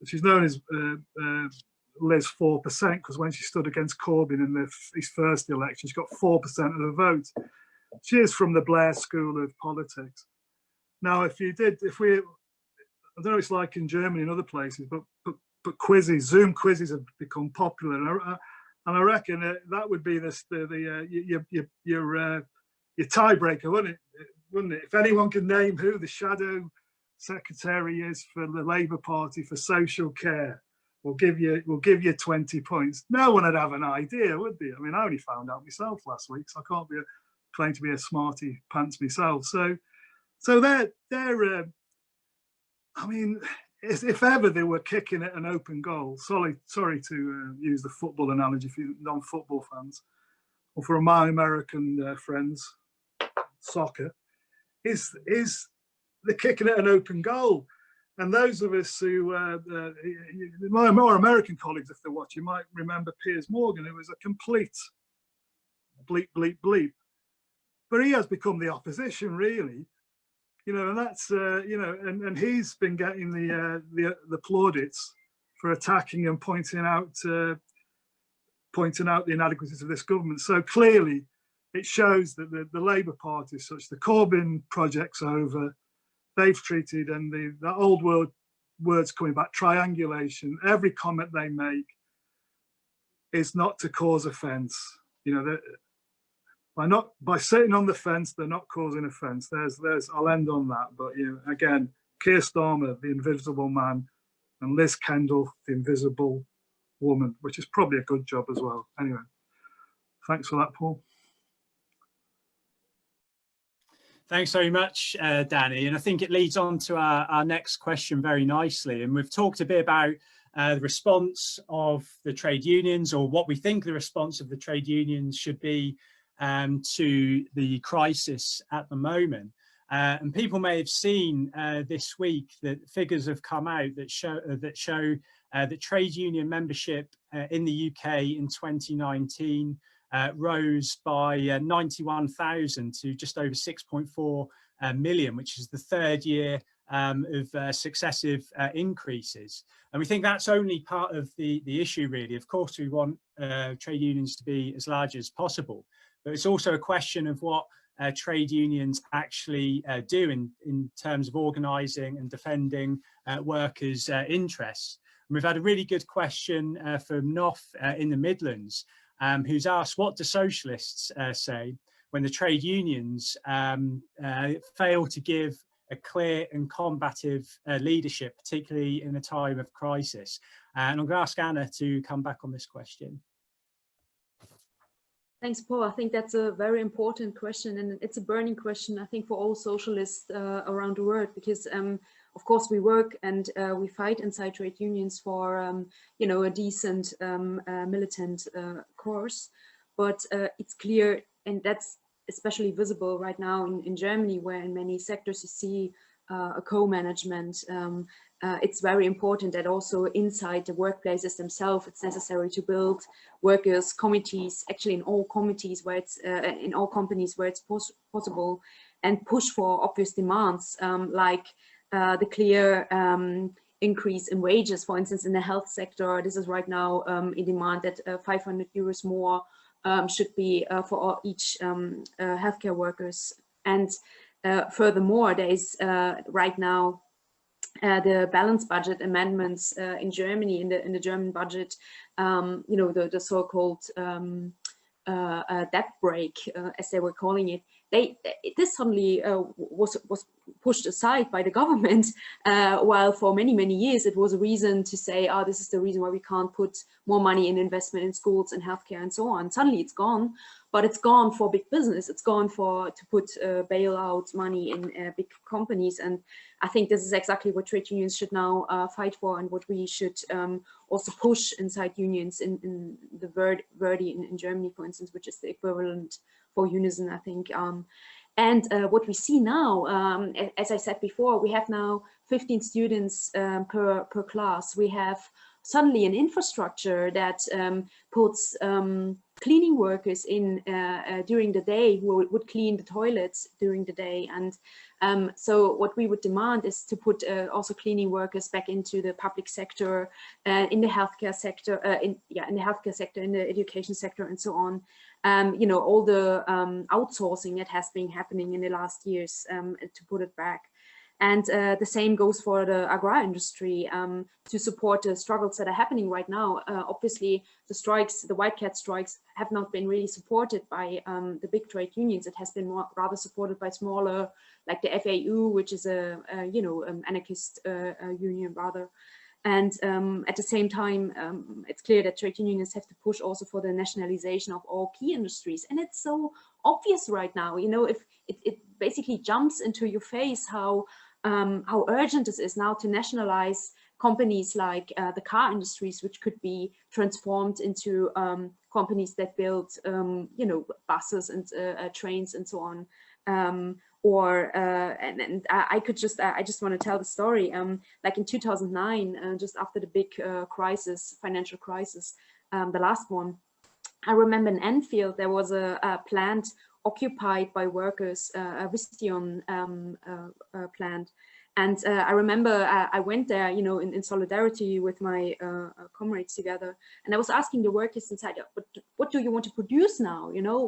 she's known as Liz 4%, because when she stood against Corbyn in his first election, she got 4% of the vote. She is from the Blair School of Politics. Now, I don't know what it's like in Germany and other places, but quizzes, Zoom quizzes have become popular, and I reckon that would be your tiebreaker, wouldn't it? If anyone can name who the shadow secretary is for the Labour Party for social care, we'll give you 20 points. No one would have an idea, would they? I mean, I only found out myself last week, so I can't claim to be a smarty pants myself. So they're I mean, if ever they were kicking at an open goal, sorry to use the football analogy for non-football fans, or for my American friends, soccer, is they're kicking at an open goal. And those of us who, my more American colleagues, if they're watching, might remember Piers Morgan, who was a complete bleep, bleep, bleep. But he has become the opposition, really. You know, and that's, you know, and he's been getting the plaudits for attacking and pointing out the inadequacies of this government. So clearly, it shows that the Labour Party, as such, the Corbyn project's over. They've treated, and the old words coming back, triangulation. Every comment they make is not to cause offence. You know, by sitting on the fence, they're not causing offence. I'll end on that. But you know, again, Keir Starmer, the invisible man, and Liz Kendall, the invisible woman, which is probably a good job as well. Anyway, thanks for that, Paul. Thanks very much, Danny. And I think it leads on to our next question very nicely. And we've talked a bit about the response of the trade unions, or what we think the response of the trade unions should be to the crisis at the moment. And people may have seen this week that figures have come out that show that trade union membership in the UK in 2019 rose by 91,000 to just over 6.4 million, which is the third year of successive increases. And we think that's only part of the issue, really. Of course, we want trade unions to be as large as possible, but it's also a question of what trade unions actually do in terms of organising and defending workers' interests. And we've had a really good question from Noff in the Midlands, who's asked, what do socialists say when the trade unions fail to give a clear and combative leadership, particularly in a time of crisis? And I'm going to ask Anna to come back on this question. Thanks, Paul. I think that's a very important question, and it's a burning question, I think, for all socialists around the world, because of course we work and we fight inside trade unions for you know, a decent militant course, but it's clear, and that's especially visible right now in Germany, where in many sectors you see a co-management. It's very important that also inside the workplaces themselves, it's necessary to build workers' committees, actually in all committees where it's in all companies where it's possible, and push for obvious demands like the clear increase in wages. For instance, in the health sector, this is right now in demand that 500 euros more should be for each healthcare workers. And furthermore, there is right now the balanced budget amendments in Germany, in the German budget, you know, the so-called debt break, as they were calling it. This suddenly was pushed aside by the government, while for many years it was a reason to say, oh, this is the reason why we can't put more money in investment in schools and healthcare and so on. Suddenly it's gone, but it's gone for big business. It's gone to put bailout money in big companies. And I think this is exactly what trade unions should now fight for, and what we should also push inside unions in the Verdi in Germany, for instance, which is the equivalent for Unison, I think. And what we see now, as I said before, we have now 15 students per class. We have suddenly an infrastructure that puts cleaning workers in during the day, who would clean the toilets during the day. And so what we would demand is to put also cleaning workers back into the public sector, in the healthcare sector, in the healthcare sector, in the education sector, and so on. You know, all the outsourcing that has been happening in the last years, to put it back. And the same goes for the agri industry, to support the struggles that are happening right now. Obviously, the strikes, the white cat strikes, have not been really supported by the big trade unions. It has been rather supported by smaller, like the FAU, which is a you know, anarchist union rather. And at the same time, it's clear that trade unions have to push also for the nationalization of all key industries. And it's so obvious right now, you know, if it basically jumps into your face how urgent this is now to nationalize companies like the car industries, which could be transformed into companies that build, you know, buses and trains and so on. And I just want to tell the story. Like in 2009, just after the big financial crisis, the last one, I remember in Enfield there was a plant occupied by workers, a Vistion plant, And I remember I went there, you know, in solidarity with my comrades together, and I was asking the workers inside, what do you want to produce now? You know,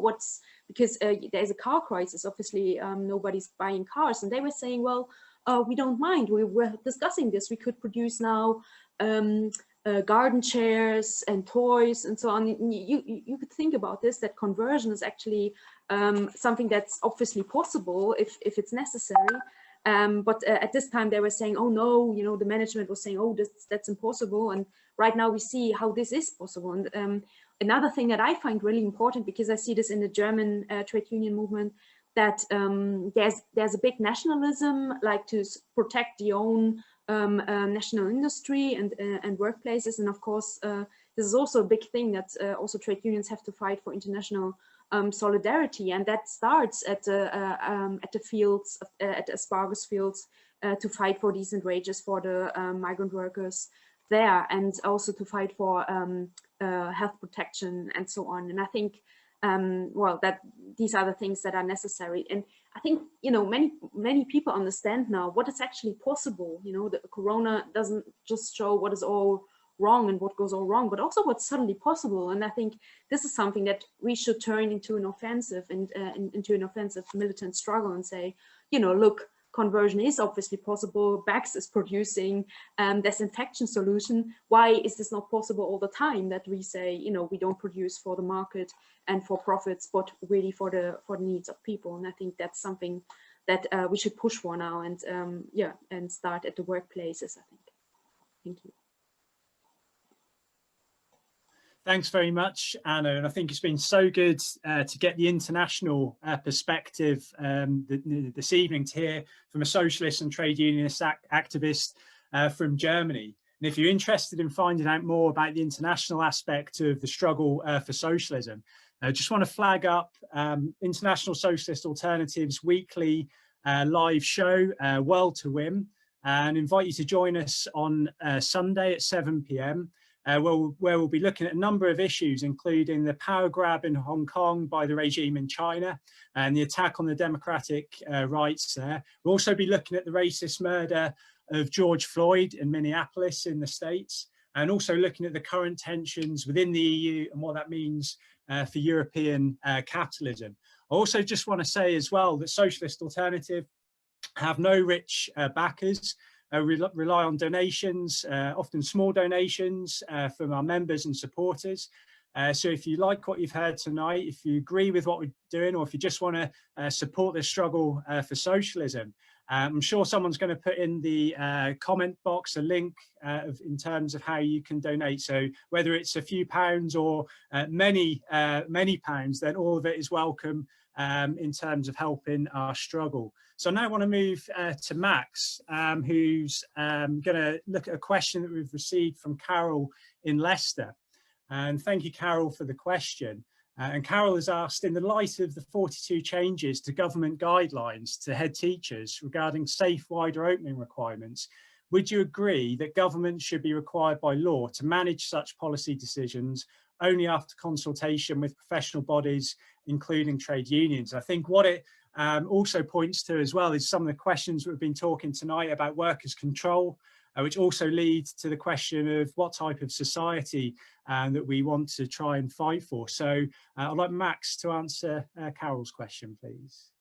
because there's a car crisis, obviously nobody's buying cars, and they were saying, well, we don't mind. We were discussing this. We could produce now garden chairs and toys and so on. You could think about this, that conversion is actually something that's obviously possible if it's necessary. But at this time they were saying, oh no, you know, the management was saying, oh, that's impossible. And right now we see how this is possible. And another thing that I find really important, because I see this in the German trade union movement, that there's a big nationalism, like to protect the own national industry and workplaces. And of course, this is also a big thing that also trade unions have to fight for international solidarity, and that starts at the fields, at the asparagus fields, to fight for decent wages for the migrant workers there, and also to fight for health protection and so on. And I think, well, that these are the things that are necessary. And I think, you know, many people understand now what is actually possible. You know, the corona doesn't just show what is all wrong and what goes all wrong, but also what's suddenly possible. And I think this is something that we should turn into an offensive and into an offensive militant struggle and say, you know, look, conversion is obviously possible. Bax is producing disinfection solution. Why is this not possible all the time? That we say, you know, we don't produce for the market and for profits, but really for the needs of people. And I think that's something that we should push for now, and yeah, and start at the workplaces, I think. Thank you. Thanks very much, Anna. And I think it's been so good to get the international perspective this evening, to hear from a socialist and trade unionist activist from Germany. And if you're interested in finding out more about the international aspect of the struggle for socialism, I just want to flag up International Socialist Alternative's weekly live show, World to Win, and invite you to join us on Sunday at 7 p.m. Where we'll be looking at a number of issues, including the power grab in Hong Kong by the regime in China and the attack on the democratic rights there. We'll also be looking at the racist murder of George Floyd in Minneapolis in the States, and also looking at the current tensions within the EU and what that means for European capitalism. I also just want to say as well that Socialist Alternative have no rich backers. Rely on donations, often small donations from our members and supporters. So if you like what you've heard tonight, if you agree with what we're doing, or if you just want to support the struggle for socialism, I'm sure someone's going to put in the comment box a link in terms of how you can donate. So whether it's a few pounds or many pounds, then all of it is welcome in terms of helping our struggle. So now I want to move to Max, who's going to look at a question that we've received from Carol in Leicester. And thank you, Carol, for the question. And Carol has asked, in the light of the 42 changes to government guidelines to head teachers regarding safe wider opening requirements, would you agree that government should be required by law to manage such policy decisions only after consultation with professional bodies, including trade unions? I think what it also points to as well is some of the questions we've been talking tonight about workers' control, which also leads to the question of what type of society that we want to try and fight for. So I'd like Max to answer Carol's question, please.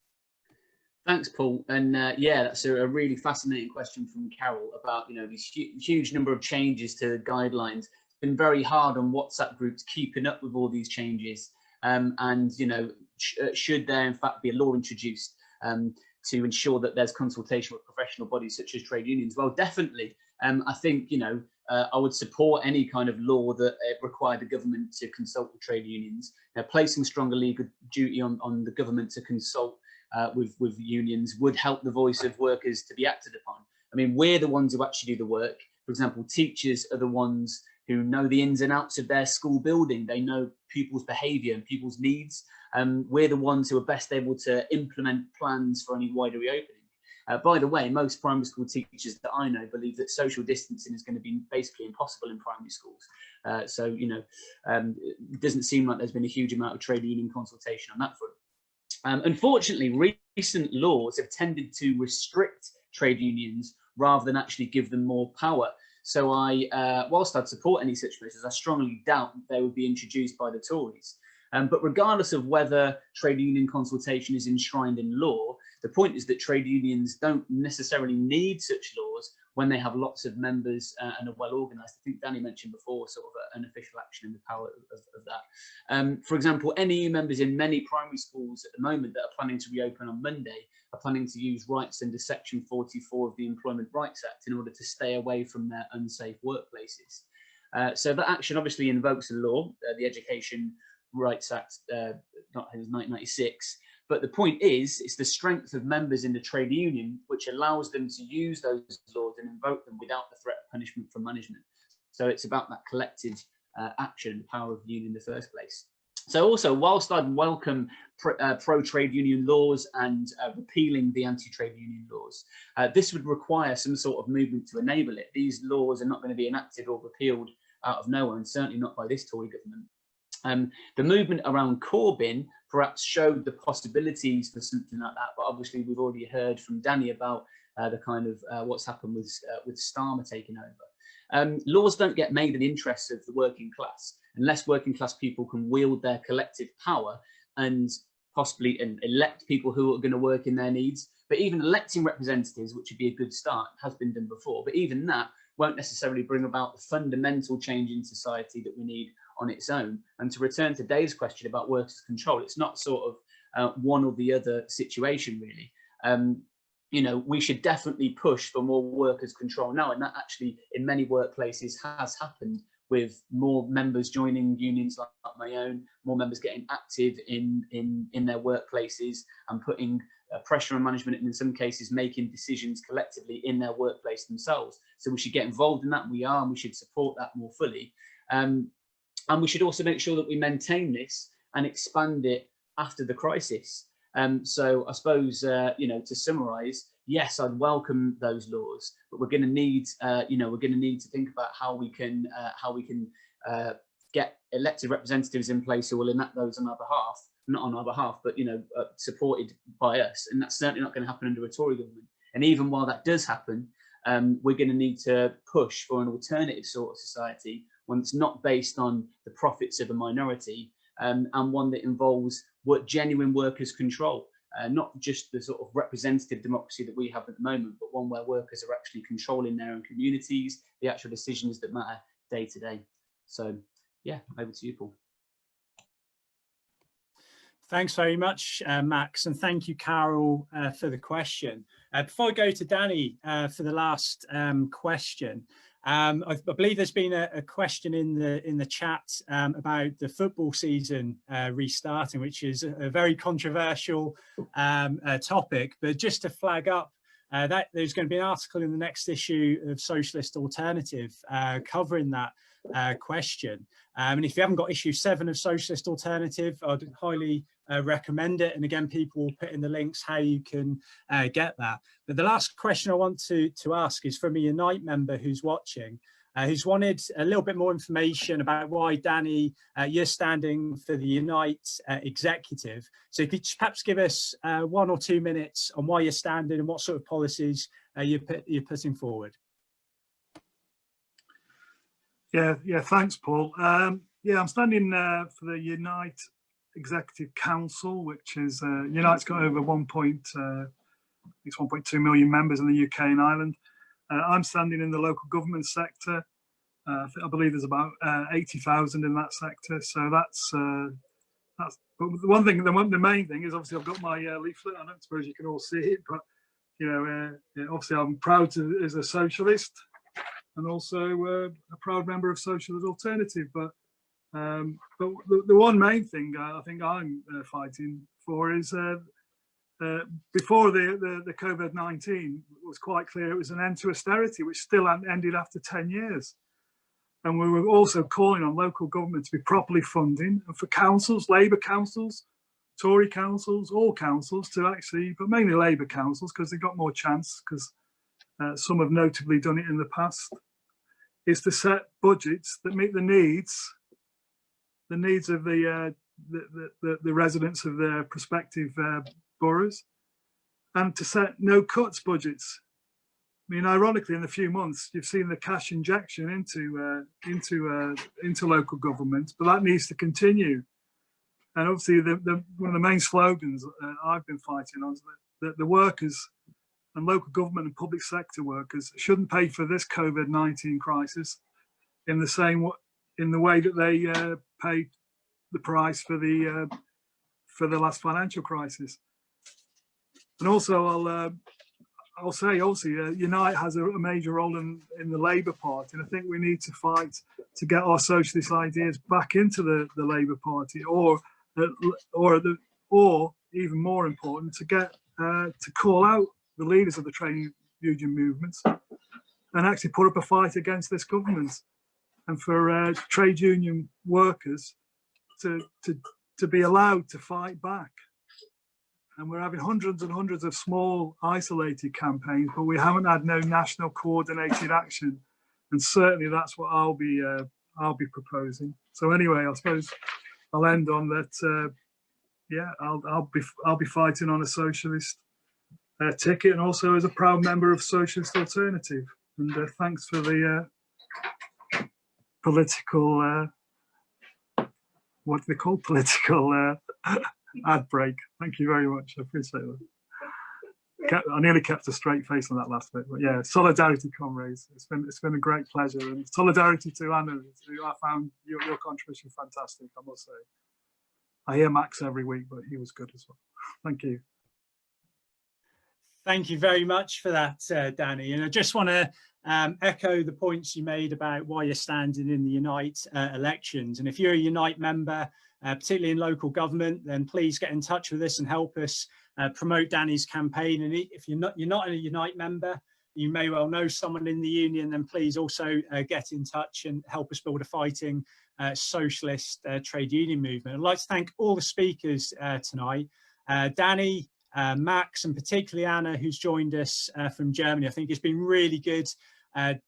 Thanks, Paul. And yeah, that's a really fascinating question from Carol about, you know, this huge number of changes to the guidelines. It's been very hard on WhatsApp groups keeping up with all these changes. And, you know, should there in fact be a law introduced to ensure that there's consultation with professional bodies such as trade unions? Well, definitely. I think, you know, I would support any kind of law that required the government to consult with trade unions. Placing stronger legal duty on the government to consult with unions would help the voice of workers to be acted upon. I mean, we're the ones who actually do the work. For example, teachers are the ones who know the ins and outs of their school building. They know pupils' behaviour and pupils' needs. We're the ones who are best able to implement plans for any wider reopening. By the way, most primary school teachers that I know believe that social distancing is going to be basically impossible in primary schools. So, you know, it doesn't seem like there's been a huge amount of trade union consultation on that front. Unfortunately, recent laws have tended to restrict trade unions rather than actually give them more power. So whilst I'd support any such measures, I strongly doubt they would be introduced by the Tories. But regardless of whether trade union consultation is enshrined in law, the point is that trade unions don't necessarily need such laws when they have lots of members and are well organised. I think Danny mentioned before sort of an official action in the power of that. For example, NEU members in many primary schools at the moment that are planning to reopen on Monday are planning to use rights under Section 44 of the Employment Rights Act in order to stay away from their unsafe workplaces. So that action obviously invokes a law, the Education Rights Act, not 1996. But the point is, it's the strength of members in the trade union which allows them to use those laws and invoke them without the threat of punishment from management. So it's about that collective action, the power of the union in the first place. So also, whilst I'd welcome pro-trade union laws and repealing the anti-trade union laws, this would require some sort of movement to enable it. These laws are not going to be enacted or repealed out of nowhere, and certainly not by this Tory government. The movement around Corbyn perhaps showed the possibilities for something like that, but obviously we've already heard from Danny about the kind of what's happened with Starmer taking over. Laws don't get made in the interests of the working class unless working class people can wield their collective power and possibly elect people who are going to work in their needs. But even electing representatives, which would be a good start, has been done before, but even that won't necessarily bring about the fundamental change in society that we need on its own. And to return to Dave's question about workers' control, it's not sort of one or the other situation, really. You know, we should definitely push for more workers' control now, and that actually in many workplaces has happened, with more members joining unions like my own, more members getting active in their workplaces and putting pressure on management, and in some cases making decisions collectively in their workplace themselves. So we should get involved in that. We are, and we should support that more fully. And we should also make sure that we maintain this and expand it after the crisis. So I suppose, you know, to summarise, yes, I'd welcome those laws, but we're going to need, you know, we're going to need to think about how we can get elected representatives in place who will enact those on our behalf, not on our behalf, but, you know, supported by us. And that's certainly not going to happen under a Tory government. And even while that does happen, we're going to need to push for an alternative sort of society, one that's not based on the profits of a minority, and one that involves genuine workers' control, not just the sort of representative democracy that we have at the moment, but one where workers are actually controlling their own communities, the actual decisions that matter day to day. So, yeah, over to you, Paul. Thanks very much, Max, and thank you, Carol, for the question. Before I go to Danny for the last question, I believe there's been a question in the chat about the football season restarting, which is a very controversial topic. But just to flag up that there's going to be an article in the next issue of Socialist Alternative covering that question. And if you haven't got issue 7 of Socialist Alternative, I'd highly recommend it. And again, people will put in the links how you can get that. But the last question I want to ask is from a Unite member who's watching, who's wanted a little bit more information about why, Danny, you're standing for the Unite executive. So could you perhaps give us 1 or 2 minutes on why you're standing and what sort of policies you're putting forward? Yeah, thanks, Paul. Yeah, I'm standing for the Unite Executive Council, which is Unite's got over 1.2 million members in the UK and Ireland. I'm standing in the local government sector. I believe there's about 80,000 in that sector. So that's. But the main thing is obviously I've got my leaflet. I don't suppose you can all see it, but you know, obviously I'm proud as a socialist, and also a proud member of Socialist Alternative. But the one main thing I think I'm fighting for is before the COVID-19 was quite clear it was an end to austerity, which still ended after 10 years. And we were also calling on local government to be properly funding, and for councils, Labour councils, Tory councils, all councils to actually, but mainly Labour councils because they've got more chance, because some have notably done it in the past, is to set budgets that meet the needs of the residents of their prospective boroughs, and to set no cuts budgets. mean, ironically, in a few months, you've seen the cash injection into local government, but that needs to continue. And obviously, one of the main slogans I've been fighting on is that the workers and local government and public sector workers shouldn't pay for this COVID-19 crisis in the way that they paid the price for the last financial crisis. And also, I'll say also, Unite has a major role in the Labour Party, and I think we need to fight to get our socialist ideas back into the Labour Party, or even more important, to get to call out the leaders of the trade union movements and actually put up a fight against this government, and for trade union workers to be allowed to fight back. And we're having hundreds and hundreds of small isolated campaigns, but we haven't had no national coordinated action. And certainly that's what I'll be proposing. So anyway, I suppose I'll end on that. Yeah, I'll be fighting on a socialist ticket, and also as a proud member of Socialist Alternative. And thanks for the political, what do they call political ad break. Thank you very much. I appreciate that. I nearly kept a straight face on that last bit, but yeah, solidarity, comrades. It's been a great pleasure, and solidarity to Anna, who I found your contribution fantastic, I must say. I hear Max every week, but he was good as well. Thank you. Thank you very much for that, Danny. And I just want to echo the points you made about why you're standing in the Unite elections. And if you're a Unite member, particularly in local government, then please get in touch with us and help us promote Danny's campaign. And if you're not a Unite member, you may well know someone in the union, then please also get in touch and help us build a fighting socialist trade union movement. I'd like to thank all the speakers tonight, Danny, Max, and particularly Anna, who's joined us from Germany. I think it's been really good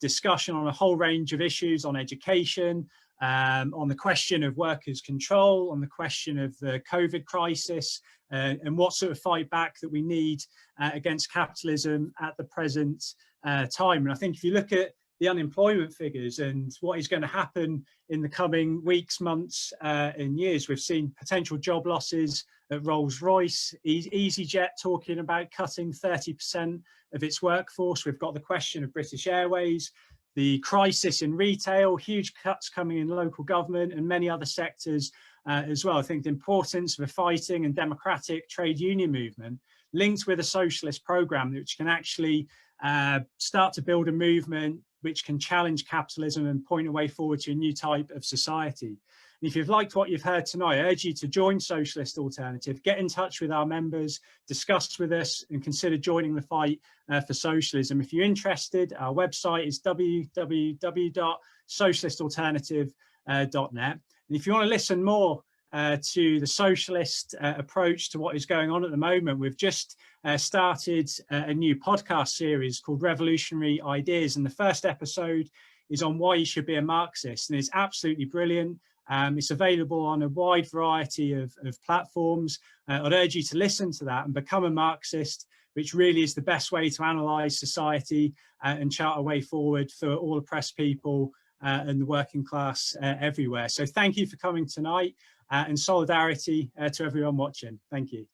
discussion on a whole range of issues, on education, on the question of workers' control, on the question of the COVID crisis, and what sort of fight back that we need against capitalism at the present time. And I think if you look at the unemployment figures and what is going to happen in the coming weeks, months and years, we've seen potential job losses at Rolls-Royce, EasyJet talking about cutting 30% of its workforce. We've got the question of British Airways, the crisis in retail, huge cuts coming in local government and many other sectors as well. I think the importance of a fighting and democratic trade union movement linked with a socialist program which can actually start to build a movement which can challenge capitalism and point a way forward to a new type of society. And if you've liked what you've heard tonight, I urge you to join Socialist Alternative, get in touch with our members, discuss with us and consider joining the fight for socialism. If you're interested, our website is www.socialistalternative.net. And if you want to listen more to the socialist approach to what is going on at the moment, we've just started a new podcast series called Revolutionary Ideas. And the first episode is on why you should be a Marxist. And it's absolutely brilliant. It's available on a wide variety of platforms. I'd urge you to listen to that and become a Marxist, which really is the best way to analyse society and chart a way forward for all oppressed people and the working class everywhere. So thank you for coming tonight and solidarity to everyone watching. Thank you.